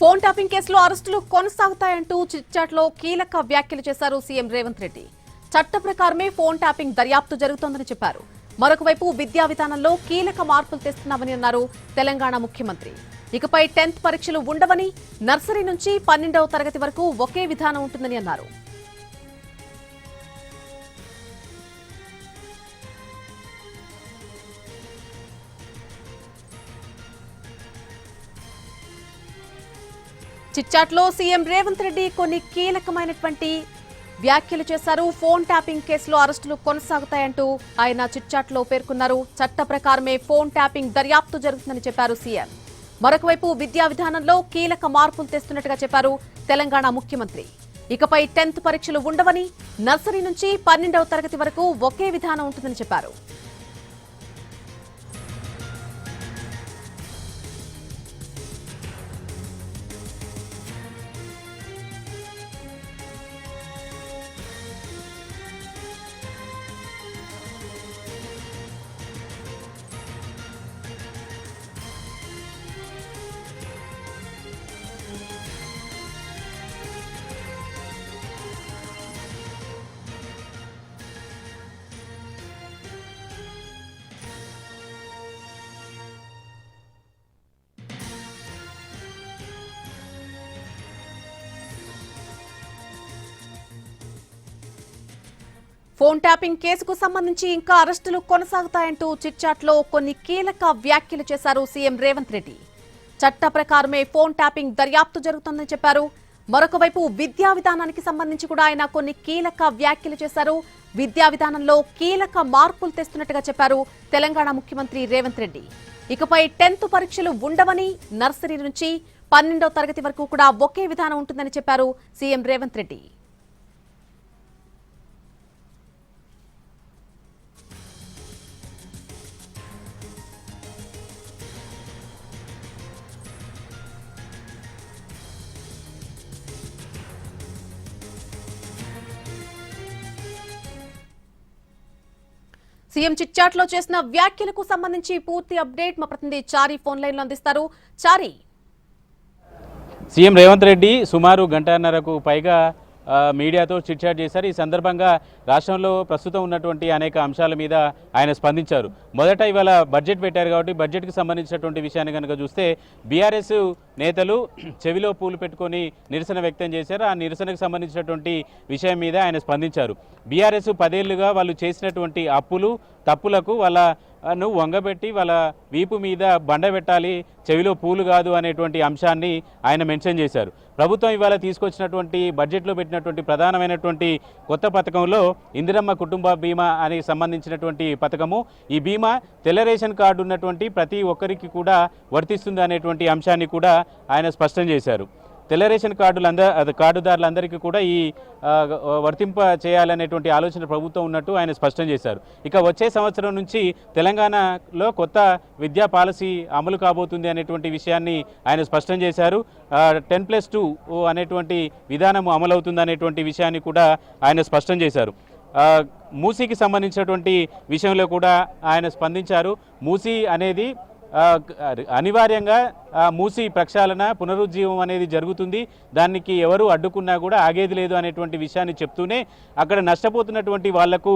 Phone tapping కేసులో అరెస్టులు కొనసాగుతాయంటూ చిట్చాట్లో కీలక వ్యాఖ్యలు చేశారు సీఎం రేవంత్ రెడ్డి. చట్ట ప్రకారమే ఫోన్ ట్యాపింగ్ దర్యాప్తు జరుగుతోందని చెప్పారు. మరొక వైపు విద్యా విధానంలో కీలక మార్పులు తెస్తున్నామని అన్నారు తెలంగాణ ముఖ్యమంత్రి. ఇకపై 10th పరీక్షలు ఉండవని, నర్సరీ నుంచి 12వ తరగతి వరకు ఒకే విధానం ఉంటుందని అన్నారు. చిట్చాట్లో సీఎం రేవంత్ రెడ్డి కొన్ని కీలకమైనటువంటి వ్యాఖ్యలు చేశారు. ఫోన్ ట్యాపింగ్ కేసులో అరెస్టులు కొనసాగుతాయంటూ ఆయన చిట్చాట్లో పేర్కొన్నారు. చట్ట ప్రకారమే ఫోన్ ట్యాపింగ్ దర్యాప్తు జరుగుతుందని చెప్పారు సీఎం. మరొక వైపు విద్యా విధానంలో కీలక మార్పులు తెస్తున్నట్టుగా చెప్పారు తెలంగాణ ముఖ్యమంత్రి. ఇకపై 10th పరీక్షలు ఉండవని, నర్సరీ నుంచి 12వ తరగతి వరకు ఒకే విధానం ఉంటుందని చెప్పారు. ఫోన్ ట్యాపింగ్ కేసుకు సంబంధించి ఇంకా అరెస్టులు కొనసాగుతాయంటూ చిట్చాట్లో కొన్ని కీలక వ్యాఖ్యలు చేశారు సీఎం రేవంత్ రెడ్డి. చట్ట ప్రకారమే ఫోన్ ట్యాపింగ్ దర్యాప్తు జరుగుతుందని చెప్పారు. మరొక వైపు విద్యా విధానానికి సంబంధించి కూడా ఆయన కొన్ని కీలక వ్యాఖ్యలు చేశారు. విద్యా విధానంలో కీలక మార్పులు తెస్తున్నట్టుగా చెప్పారు తెలంగాణ ముఖ్యమంత్రి రేవంత్ రెడ్డి. ఇకపై 10th పరీక్షలు ఉండవని, నర్సరీ నుంచి 12వ తరగతి వరకు కూడా ఒకే విధానం ఉంటుందని చెప్పారు సీఎం రేవంత్ రెడ్డి. సీఎం చిట్చాట్లో చేసిన వ్యాఖ్యలకు సంబంధించి పూర్తి అప్డేట్ మా ప్రతినిధి చారి ఫోన్ లైన్ లో అందిస్తారు. చారి, సీఎం రేవంత్ రెడ్డి సుమారు గంటన్నరకు పైగా మీడియాతో చిట్చాట్ చేశారు. ఈ సందర్భంగా రాష్ట్రంలో ప్రస్తుతం ఉన్నటువంటి అనేక అంశాల మీద ఆయన స్పందించారు. మొదట ఇవాళ బడ్జెట్ పెట్టారు కాబట్టి బడ్జెట్కి సంబంధించినటువంటి విషయాన్ని కనుక చూస్తే బీఆర్ఎస్ నేతలు చెవిలో పూలు పెట్టుకొని నిరసన వ్యక్తం చేశారు. ఆ నిరసనకు సంబంధించినటువంటి విషయం మీద ఆయన స్పందించారు. బీఆర్ఎస్ 10 ఏళ్లుగా వాళ్ళు చేసినటువంటి అప్పులు తప్పులకు వాళ్ళను వంగబెట్టి వాళ్ళ వీపు మీద బండ పెట్టాలి, చెవిలో పూలు కాదు అనేటువంటి అంశాన్ని ఆయన మెన్షన్ చేశారు. ప్రభుత్వం ఇవాళ తీసుకొచ్చినటువంటి బడ్జెట్లో పెట్టినటువంటి ప్రధానమైనటువంటి కొత్త పథకంలో ఇందిరమ్మ కుటుంబ బీమా అని సంబంధించినటువంటి పథకము. ఈ బీమా తెల్ల రేషన్ కార్డు ఉన్నటువంటి ప్రతి ఒక్కరికి కూడా వర్తిస్తుంది అనేటువంటి అంశాన్ని కూడా ఆయన స్పష్టం చేశారు. తెల్ల రేషన్ కార్డుదారులందరికీ కూడా ఈ వర్తింప చేయాలనేటువంటి ఆలోచన ప్రభుత్వం ఉన్నట్టు ఆయన స్పష్టం చేశారు. ఇక వచ్చే సంవత్సరం నుంచి తెలంగాణలో కొత్త విద్యా పాలసీ అమలు కాబోతుంది అనేటువంటి విషయాన్ని ఆయన స్పష్టం చేశారు. 10+2 అనేటువంటి విధానం అమలవుతుంది అనేటువంటి విషయాన్ని కూడా ఆయన స్పష్టం చేశారు. మూసీకి సంబంధించినటువంటి విషయంలో కూడా ఆయన స్పందించారు. మూసీ అనేది అనివార్యంగా మూసి ప్రక్షాళన పునరుజ్జీవం అనేది జరుగుతుంది, దానికి ఎవరు అడ్డుకున్నా కూడా ఆగేది లేదు అనేటువంటి విషయాన్ని చెప్తూనే అక్కడ నష్టపోతున్నటువంటి వాళ్లకు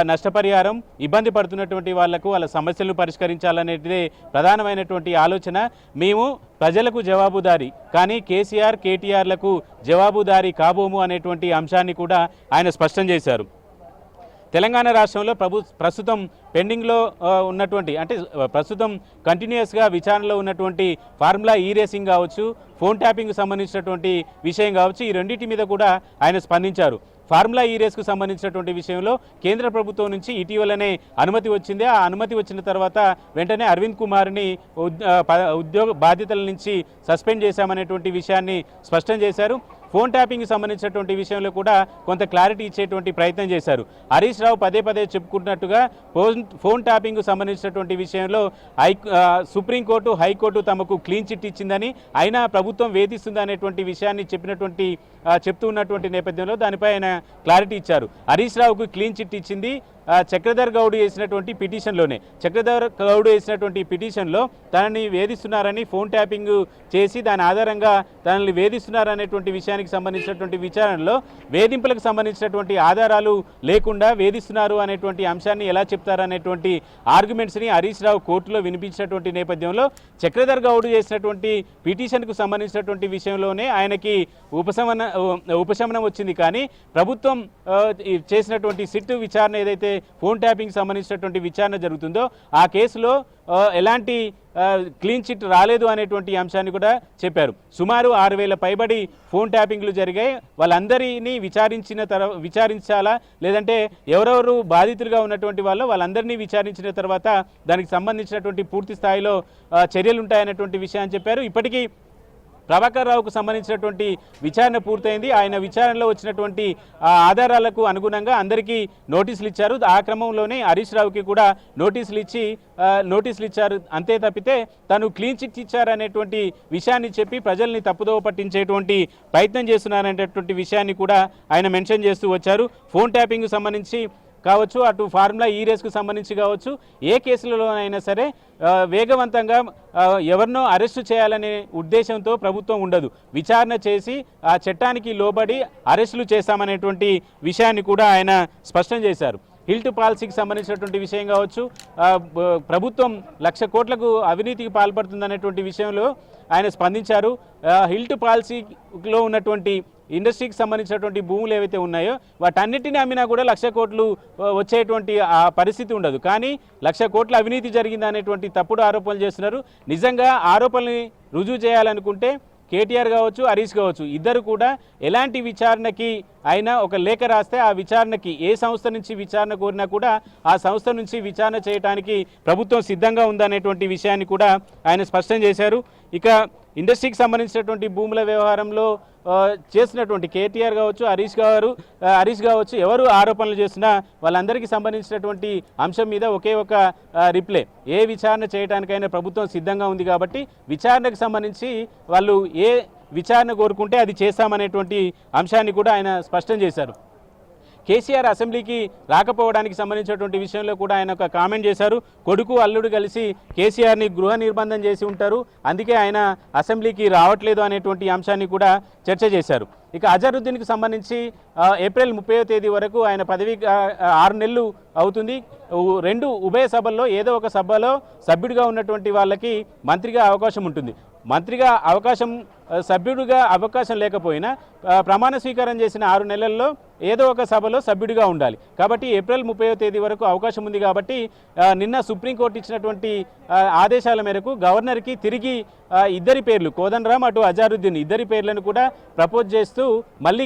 నష్టపరిహారం, ఇబ్బంది పడుతున్నటువంటి వాళ్లకు వాళ్ళ సమస్యలను పరిష్కరించాలనేటిదే ప్రధానమైనటువంటి ఆలోచన. మేము ప్రజలకు జవాబుదారీ, కానీ కేసీఆర్ కేటీఆర్లకు జవాబుదారీ కాబోము అనేటువంటి అంశాన్ని కూడా ఆయన స్పష్టం చేశారు. తెలంగాణ రాష్ట్రంలో ప్రస్తుతం పెండింగ్లో ఉన్నటువంటి, అంటే ప్రస్తుతం కంటిన్యూస్గా విచారణలో ఉన్నటువంటి ఫార్ములా ఈ రేసింగ్ కావచ్చు, ఫోన్ ట్యాపింగ్కు సంబంధించినటువంటి విషయం కావచ్చు, ఈ రెండింటి మీద కూడా ఆయన స్పందించారు. ఫార్ములా ఈ రేస్కు సంబంధించినటువంటి విషయంలో కేంద్ర ప్రభుత్వం నుంచి ఇటీవలనే అనుమతి వచ్చింది. ఆ అనుమతి వచ్చిన తర్వాత వెంటనే అరవింద్ కుమార్ని ఉద్యోగ బాధ్యతల నుంచి సస్పెండ్ చేశామనేటువంటి విషయాన్ని స్పష్టం చేశారు. ఫోన్ ట్యాపింగ్కి సంబంధించినటువంటి విషయంలో కూడా కొంత క్లారిటీ ఇచ్చేటువంటి ప్రయత్నం చేశారు. హరీష్ రావు పదే చెప్పినట్టుగా ఫోన్ ట్యాపింగ్కు సంబంధించినటువంటి విషయంలో సుప్రీంకోర్టు, హైకోర్టు తమకు క్లీన్ చిట్ ఇచ్చిందని, అయినా ప్రభుత్వం వేధిస్తుంది అనేటువంటి విషయాన్ని చెప్తూ ఉన్నటువంటి నేపథ్యంలో దానిపై ఆయన క్లారిటీ ఇచ్చారు. హరీష్ రావుకు క్లీన్ చిట్ ఇచ్చింది చక్రధర్ గౌడ్ చేసినటువంటి పిటిషన్లోనే చక్రధర్ గౌడ్ చేసినటువంటి పిటిషన్లో తనని వేధిస్తున్నారని ఫోన్ ట్యాపింగ్ చేసి దాని ఆధారంగా తనని వేధిస్తున్నారనేటువంటి విషయానికి సంబంధించినటువంటి విచారణలో వేధింపులకు సంబంధించినటువంటి ఆధారాలు లేకుండా వేధిస్తున్నారు అనేటువంటి అంశాన్ని ఎలా చెప్తారనేటువంటి ఆర్గ్యుమెంట్స్ని హరీష్ రావు కోర్టులో వినిపించినటువంటి నేపథ్యంలో చక్రధర్ గౌడ్ చేసినటువంటి పిటిషన్కు సంబంధించినటువంటి విషయంలోనే ఆయనకి ఉపశమనం వచ్చింది. కానీ ప్రభుత్వం చేసినటువంటి సిట్ విచారణ ఏదైతే ఫోన్ ట్యాపింగ్ సంబంధించినటువంటి విచారణ జరుగుతుందో ఆ కేసులో ఎలాంటి క్లీన్ చిట్ రాలేదు అనేటువంటి అంశాన్ని కూడా చెప్పారు. సుమారు 6,000 పైబడి ఫోన్ ట్యాపింగ్లు జరిగాయి. వాళ్ళందరినీ విచారించాలా లేదంటే ఎవరెవరు బాధితులుగా ఉన్నటువంటి వాళ్ళందరినీ విచారించిన తర్వాత దానికి సంబంధించినటువంటి పూర్తి స్థాయిలో చర్యలు ఉంటాయనేటువంటి విషయాన్ని చెప్పారు. ఇప్పటికీ ప్రభాకర్ రావుకు సంబంధించినటువంటి విచారణ పూర్తయింది. ఆయన విచారణలో వచ్చినటువంటి ఆధారాలకు అనుగుణంగా అందరికీ నోటీసులు ఇచ్చారు. ఆ క్రమంలోనే హరీష్ రావుకి కూడా నోటీసులు ఇచ్చారు. అంతే తప్పితే తను క్లీన్ చిట్ ఇచ్చారనేటువంటి విషయాన్ని చెప్పి ప్రజల్ని తప్పుదోవ పట్టించేటువంటి ప్రయత్నం చేస్తున్నారనేటువంటి విషయాన్ని కూడా ఆయన మెన్షన్ చేస్తూ వచ్చారు. ఫోన్ ట్యాపింగ్ సంబంధించి కావచ్చు, అటు ఫార్ములా ఈ రేస్కు సంబంధించి కావచ్చు, ఏ కేసులలోనైనా సరే వేగవంతంగా ఎవరినో అరెస్టు చేయాలనే ఉద్దేశంతో ప్రభుత్వం ఉండదు. విచారణ చేసి ఆ చట్టానికి లోబడి అరెస్టులు చేస్తామనేటువంటి విషయాన్ని కూడా ఆయన స్పష్టం చేశారు. హిల్ట్ పాలసీకి సంబంధించినటువంటి విషయం కావచ్చు, ప్రభుత్వం 1,00,000 కోట్లకు అవినీతికి పాల్పడుతుందనేటువంటి విషయంలో ఆయన స్పందించారు. హిల్ట్ పాలసీలో ఉన్నటువంటి ఇండస్ట్రీకి సంబంధించినటువంటి భూములు ఏవైతే ఉన్నాయో వాటన్నిటిని అమ్మినా కూడా 1,00,000 కోట్లు వచ్చేటువంటి ఆ పరిస్థితి ఉండదు. కానీ 1,00,000 కోట్ల అవినీతి జరిగిందనేటువంటి తప్పుడు ఆరోపణలు చేస్తున్నారు. నిజంగా ఆరోపణల్ని రుజువు చేయాలనుకుంటే కేటీఆర్ కావచ్చు, హరీష్ కావచ్చు, ఇద్దరు కూడా ఎలాంటి విచారణకి అయినా ఒక లేఖ రాస్తే ఆ విచారణకి ఏ సంస్థ నుంచి విచారణ కోరినా కూడా ఆ సంస్థ నుంచి విచారణ చేయడానికి ప్రభుత్వం సిద్ధంగా ఉందనేటువంటి విషయాన్ని కూడా ఆయన స్పష్టం చేశారు. ఇక ఇండస్ట్రీకి సంబంధించినటువంటి భూముల వ్యవహారంలో చేసినటువంటి కేటీఆర్ కావచ్చు, హరీష్ కావచ్చు, ఎవరు ఆరోపణలు చేసినా వాళ్ళందరికీ సంబంధించినటువంటి అంశం మీద ఒకే ఒక రిప్లై, ఏ విచారణ చేయడానికైనా ప్రభుత్వం సిద్ధంగా ఉంది కాబట్టి విచారణకు సంబంధించి వాళ్ళు ఏ విచారణ కోరుకుంటే అది చేస్తామనేటువంటి అంశాన్ని కూడా ఆయన స్పష్టం చేశారు. కేసీఆర్ అసెంబ్లీకి రాకపోవడానికి సంబంధించినటువంటి విషయంలో కూడా ఆయన ఒక కామెంట్ చేశారు. కొడుకు అల్లుడు కలిసి కేసీఆర్ని గృహ నిర్బంధం చేసి ఉంటారు, అందుకే ఆయన అసెంబ్లీకి రావట్లేదు అనేటువంటి అంశాన్ని కూడా చర్చ చేశారు. ఇక అజరుద్దీన్కి సంబంధించి ఏప్రిల్ 30వ తేదీ వరకు ఆయన పదవి 6 నెలలు అవుతుంది. 2 ఉభయ సభల్లో ఏదో ఒక సభలో సభ్యుడిగా ఉన్నటువంటి వాళ్ళకి మంత్రిగా అవకాశం ఉంటుంది. మంత్రిగా సభ్యుడిగా అవకాశం లేకపోయినా ప్రమాణ స్వీకారం చేసిన 6 నెలల్లో ఏదో ఒక సభలో సభ్యుడిగా ఉండాలి. కాబట్టి ఏప్రిల్ 30వ తేదీ వరకు అవకాశం ఉంది. కాబట్టి నిన్న సుప్రీంకోర్టు ఇచ్చినటువంటి ఆదేశాల మేరకు గవర్నర్కి తిరిగి ఇద్దరి పేర్లు, కోదండరాం అటు అజారుద్దీన్, ఇద్దరి పేర్లను కూడా ప్రపోజ్ చేస్తూ మళ్ళీ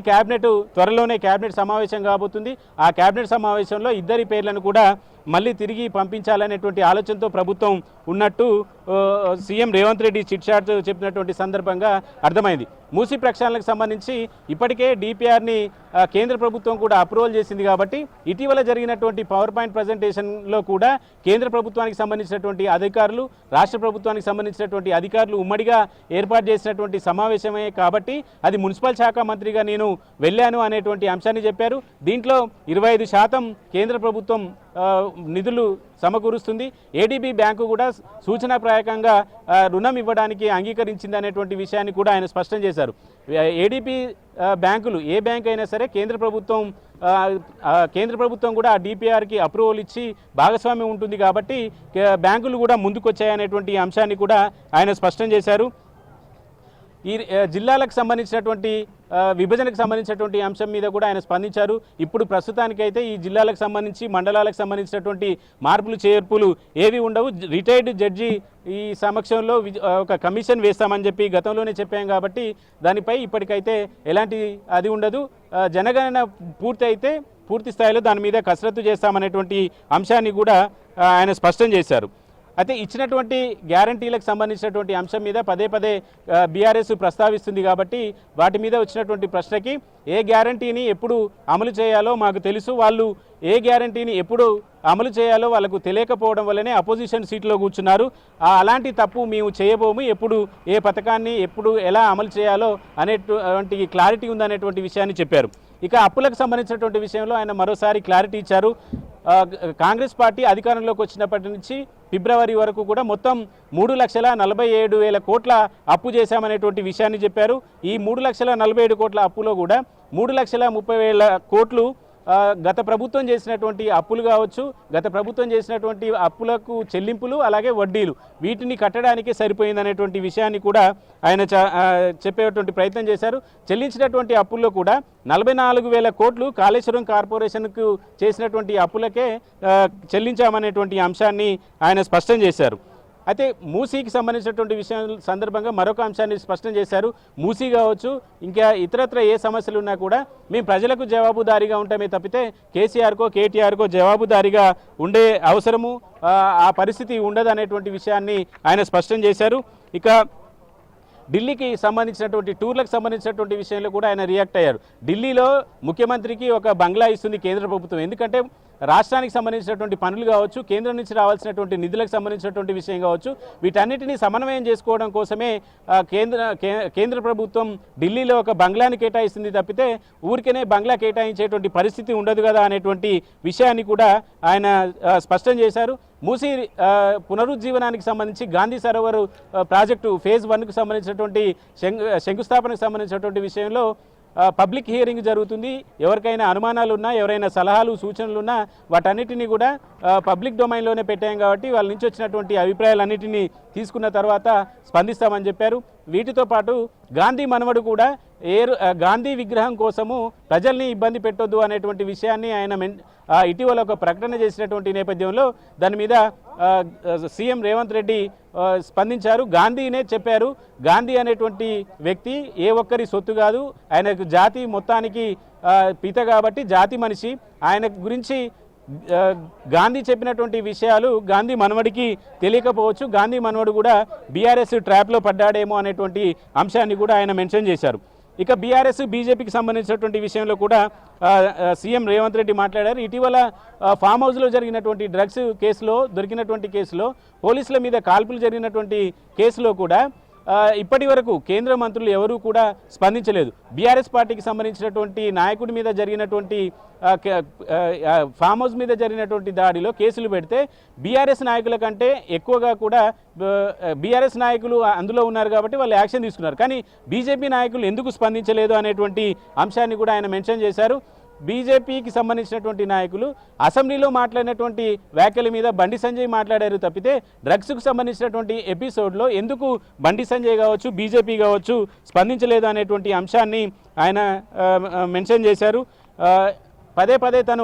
త్వరలోనే క్యాబినెట్ సమావేశం కాబోతుంది. ఆ క్యాబినెట్ సమావేశంలో ఇద్దరి పేర్లను కూడా మళ్ళీ తిరిగి పంపించాలనేటువంటి ఆలోచనతో ప్రభుత్వం ఉన్నట్టు CM Revanth Reddy chit chat చెప్పినటువంటి సందర్భంగా అర్థమైంది. మూసీ ప్రక్షాళనకు సంబంధించి ఇప్పటికే డిపిఆర్ని కేంద్ర ప్రభుత్వం కూడా అప్రూవల్ చేసింది. కాబట్టి ఇటీవల జరిగినటువంటి పవర్ పాయింట్ ప్రజెంటేషన్లో కూడా కేంద్ర ప్రభుత్వానికి సంబంధించినటువంటి అధికారులు, రాష్ట్ర ప్రభుత్వానికి సంబంధించినటువంటి అధికారులు ఉమ్మడిగా ఏర్పాటు చేసినటువంటి సమావేశమే కాబట్టి అది మున్సిపల్ శాఖ మంత్రిగా నేను వెళ్ళాను అనేటువంటి అంశాన్ని చెప్పారు. దీంట్లో 25% కేంద్ర ప్రభుత్వం నిధులు సమకూరుస్తుంది. ఏడీబీ బ్యాంకు కూడా సూచనాప్రాయకంగా రుణం ఇవ్వడానికి అంగీకరించింది అనేటువంటి విషయాన్ని కూడా ఆయన స్పష్టం చేశారు. ఏడీబీ బ్యాంకులు ఏ బ్యాంక్ అయినా సరే కేంద్ర ప్రభుత్వం కూడా ఆ డిపిఆర్కి అప్రూవల్ ఇచ్చి భాగస్వామ్యం ఉంటుంది కాబట్టి బ్యాంకులు కూడా ముందుకొచ్చాయనేటువంటి అంశాన్ని కూడా ఆయన స్పష్టం చేశారు. ఈ జిల్లాలకు సంబంధించినటువంటి విభజనకు సంబంధించినటువంటి అంశం మీద కూడా ఆయన స్పందించారు. ఇప్పుడు ప్రస్తుతానికైతే ఈ జిల్లాలకు సంబంధించి, మండలాలకు సంబంధించినటువంటి మార్పులు చేర్పులు ఏవి ఉండవు. రిటైర్డ్ జడ్జి ఈ సమక్షంలో ఒక కమిషన్ వేస్తామని చెప్పి గతంలోనే చెప్పాం కాబట్టి దానిపై ఇప్పటికైతే ఎలాంటి అది ఉండదు. జనగణన పూర్తి స్థాయిలో దాని మీద కసరత్తు చేస్తామనేటువంటి అంశాన్ని కూడా ఆయన స్పష్టం చేశారు. అయితే ఇచ్చినటువంటి గ్యారంటీలకు సంబంధించినటువంటి అంశం మీద పదే బీఆర్ఎస్ ప్రస్తావిస్తుంది కాబట్టి వాటి మీద వచ్చినటువంటి ప్రశ్నకి ఏ గ్యారంటీని ఎప్పుడు అమలు చేయాలో మాకు తెలుసు, వాళ్ళు ఏ గ్యారంటీని ఎప్పుడు అమలు చేయాలో వాళ్ళకు తెలియకపోవడం వల్లనే అపోజిషన్ సీట్లో కూర్చున్నారు. అలాంటి తప్పు మేము చేయబోము, ఎప్పుడు ఏ పథకాన్ని ఎప్పుడు ఎలా అమలు చేయాలో అనేటువంటి క్లారిటీ ఉందనేటువంటి విషయాన్ని చెప్పారు. ఇక అప్పులకు సంబంధించినటువంటి విషయంలో ఆయన మరోసారి క్లారిటీ ఇచ్చారు. కాంగ్రెస్ పార్టీ అధికారంలోకి వచ్చినప్పటి నుంచి ఫిబ్రవరి వరకు కూడా మొత్తం 3,47,000 కోట్ల అప్పు చేశామనేటువంటి విషయాన్ని చెప్పారు. ఈ 3,47,000 కోట్ల అప్పులో కూడా 3,30,000 కోట్లు గత ప్రభుత్వం చేసినటువంటి అప్పులు కావచ్చు, గత ప్రభుత్వం చేసినటువంటి అప్పులకు చెల్లింపులు అలాగే వడ్డీలు వీటిని కట్టడానికి సరిపోయిందనేటువంటి విషయాన్ని కూడా ఆయన చెప్పేటువంటి ప్రయత్నం చేశారు. చెల్లించినటువంటి అప్పుల్లో కూడా 44,000 కోట్లు కాళేశ్వరం కార్పొరేషన్కు చేసినటువంటి అప్పులకే చెల్లించామనేటువంటి అంశాన్ని ఆయన స్పష్టం చేశారు. అయితే మూసీకి సంబంధించినటువంటి విషయం సందర్భంగా మరొక అంశాన్ని స్పష్టం చేశారు. మూసీ కావచ్చు, ఇంకా ఇతరత్ర ఏ సమస్యలు ఉన్నా కూడా మేము ప్రజలకు జవాబుదారీగా ఉంటామే తప్పితే కేసీఆర్కో కేటీఆర్కో జవాబుదారీగా ఉండే అవసరము ఆ పరిస్థితి ఉండదనేటువంటి విషయాన్ని ఆయన స్పష్టం చేశారు. ఇక ఢిల్లీకి సంబంధించినటువంటి టూర్లకు సంబంధించినటువంటి విషయంలో కూడా ఆయన రియాక్ట్ అయ్యారు. ఢిల్లీలో ముఖ్యమంత్రికి ఒక బంగ్లా ఇస్తుంది కేంద్ర ప్రభుత్వం, ఎందుకంటే రాష్ట్రానికి సంబంధించినటువంటి పనులు కావచ్చు, కేంద్రం నుంచి రావాల్సినటువంటి నిధులకు సంబంధించినటువంటి విషయం కావచ్చు, వీటన్నిటినీ సమన్వయం చేసుకోవడం కోసమే కేంద్ర ప్రభుత్వం ఢిల్లీలో ఒక బంగ్లాని కేటాయిస్తుంది తప్పితే ఊరికనే బంగ్లా కేటాయించేటువంటి పరిస్థితి ఉండదు కదా అనేటువంటి విషయాన్ని కూడా ఆయన స్పష్టం చేశారు. మూసీ పునరుజ్జీవనానికి సంబంధించి గాంధీ సరోవర్ ప్రాజెక్టు ఫేజ్ 1కు సంబంధించినటువంటి శంకుస్థాపనకు సంబంధించినటువంటి విషయంలో పబ్లిక్ హియరింగ్ జరుగుతుంది. ఎవరికైనా అనుమానాలు ఉన్నా, ఎవరైనా సలహాలు సూచనలు ఉన్నా వాటన్నిటినీ కూడా పబ్లిక్ డొమైన్లోనే పెట్టాం కాబట్టి వాళ్ళ నుంచి వచ్చినటువంటి అభిప్రాయాలన్నిటినీ తీసుకున్న తర్వాత స్పందిస్తామని చెప్పారు. వీటితో పాటు గాంధీ మనవడు కూడా గాంధీ విగ్రహం కోసము ప్రజల్ని ఇబ్బంది పెట్టొద్దు అనేటువంటి విషయాన్ని ఆయన ఇటీవల ఒక ప్రకటన చేసినటువంటి నేపథ్యంలో దాని మీద సీఎం రేవంత్ రెడ్డి స్పందించారు. గాంధీనే చెప్పారు, గాంధీ అనేటువంటి వ్యక్తి ఏ ఒక్కరి సొత్తు కాదు, ఆయనకు జాతి మొత్తానికి పిత కాబట్టి జాతి మనిషి, ఆయన గురించి గాంధీ చెప్పినటువంటి విషయాలు గాంధీ మనవడికి తెలియకపోవచ్చు, గాంధీ మనవడు కూడా బీఆర్ఎస్ ట్రాప్లో పడ్డాడేమో అనేటువంటి అంశాన్ని కూడా ఆయన మెన్షన్ చేశారు. ఇక బీఆర్ఎస్ బీజేపీకి సంబంధించినటువంటి విషయంలో కూడా సీఎం రేవంత్ రెడ్డి మాట్లాడారు. ఇటీవల ఫామ్ హౌస్లో జరిగినటువంటి డ్రగ్స్ కేసులో దొరికినటువంటి కేసులో పోలీసుల మీద కాల్పులు జరిగినటువంటి కేసులో కూడా ఇప్పటి వరకు కేంద్ర మంత్రులు ఎవరూ కూడా స్పందించలేదు. బీఆర్ఎస్ పార్టీకి సంబంధించినటువంటి నాయకుడి మీద జరిగినటువంటి ఫామ్ హౌస్ మీద జరిగినటువంటి దాడిలో కేసులు పెడితే బీఆర్ఎస్ నాయకుల కంటే ఎక్కువగా కూడా బీఆర్ఎస్ నాయకులు అందులో ఉన్నారు కాబట్టి వాళ్ళు యాక్షన్ తీసుకున్నారు. కానీ బీజేపీ నాయకులు ఎందుకు స్పందించలేదు అనేటువంటి అంశాన్ని కూడా ఆయన మెన్షన్ చేశారు. బీజేపీకి సంబంధించినటువంటి నాయకులు అసెంబ్లీలో మాట్లాడినటువంటి వ్యాఖ్యల మీద బండి సంజయ్ మాట్లాడారు తప్పితే డ్రగ్స్కు సంబంధించినటువంటి ఎపిసోడ్లో ఎందుకు బండి సంజయ్ కావచ్చు, బీజేపీ కావచ్చు స్పందించలేదు అనేటువంటి అంశాన్ని ఆయన మెన్షన్ చేశారు. పదే పదే తను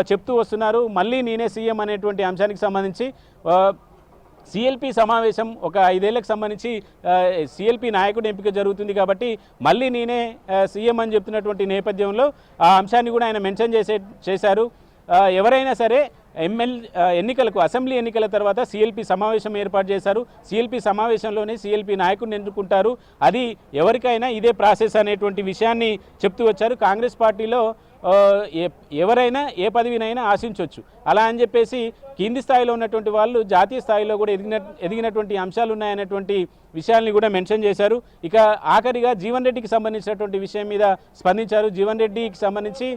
చెప్తూ వస్తున్నారు, మళ్ళీ నేనే సీఎం అనేటువంటి అంశానికి సంబంధించి సిఎల్పి సమావేశం ఒక 5 ఏళ్లకు సంబంధించి సిఎల్పి నాయకుడు ఎంపిక జరుగుతుంది కాబట్టి మళ్ళీ నేనే సీఎం అని చెప్తున్నటువంటి నేపథ్యంలో ఆ అంశాన్ని కూడా ఆయన మెన్షన్ చేశారు. ఎవరైనా సరే ఎన్నికలకు అసెంబ్లీ ఎన్నికల తర్వాత సిఎల్పి సమావేశం ఏర్పాటు చేశారు. సిఎల్పి సమావేశంలోనే సిఎల్పి నాయకుడిని ఎన్నుకుంటారు. అది ఎవరికైనా ఇదే ప్రాసెస్ అనేటువంటి విషయాన్ని చెప్తూ వచ్చారు. కాంగ్రెస్ పార్టీలో ఎవరైనా ఏ పదవినైనా ఆశించవచ్చు, అలా అని చెప్పేసి కింది స్థాయిలో ఉన్నటువంటి వాళ్ళు జాతీయ స్థాయిలో కూడా ఎదిగినటువంటి అంశాలు ఉన్నాయనేటువంటి విషయాల్ని కూడా మెన్షన్ చేశారు. ఇక ఆఖరిగా జీవన్ రెడ్డికి సంబంధించినటువంటి విషయం మీద స్పందించారు. జీవన్ రెడ్డికి సంబంధించి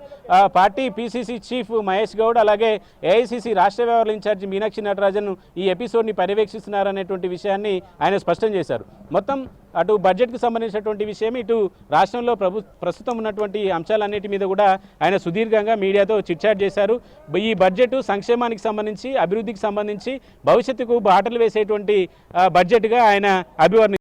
party PCC chief Mahesh Goud అలాగే ఏఐసీసీ రాష్ట్ర వ్యవహారాల ఇన్ఛార్జి మీనాక్షి నటరాజన్ ఈ ఎపిసోడ్ని పర్యవేక్షిస్తున్నారనేటువంటి విషయాన్ని ఆయన స్పష్టం చేశారు. మొత్తం అటు బడ్జెట్కు సంబంధించినటువంటి విషయం, ఇటు రాష్ట్రంలో ప్రస్తుతం ఉన్నటువంటి అంశాలన్నిటి మీద కూడా ఆయన సుదీర్ఘంగా మీడియాతో చిట్చాట్ చేశారు. ఈ బడ్జెట్ సంక్షేమానికి సంబంధించి, అభివృద్ధికి సంబంధించి భవిష్యత్తుకు బాటలు వేసేటువంటి బడ్జెట్గా ఆయన అభివర్ణించారు.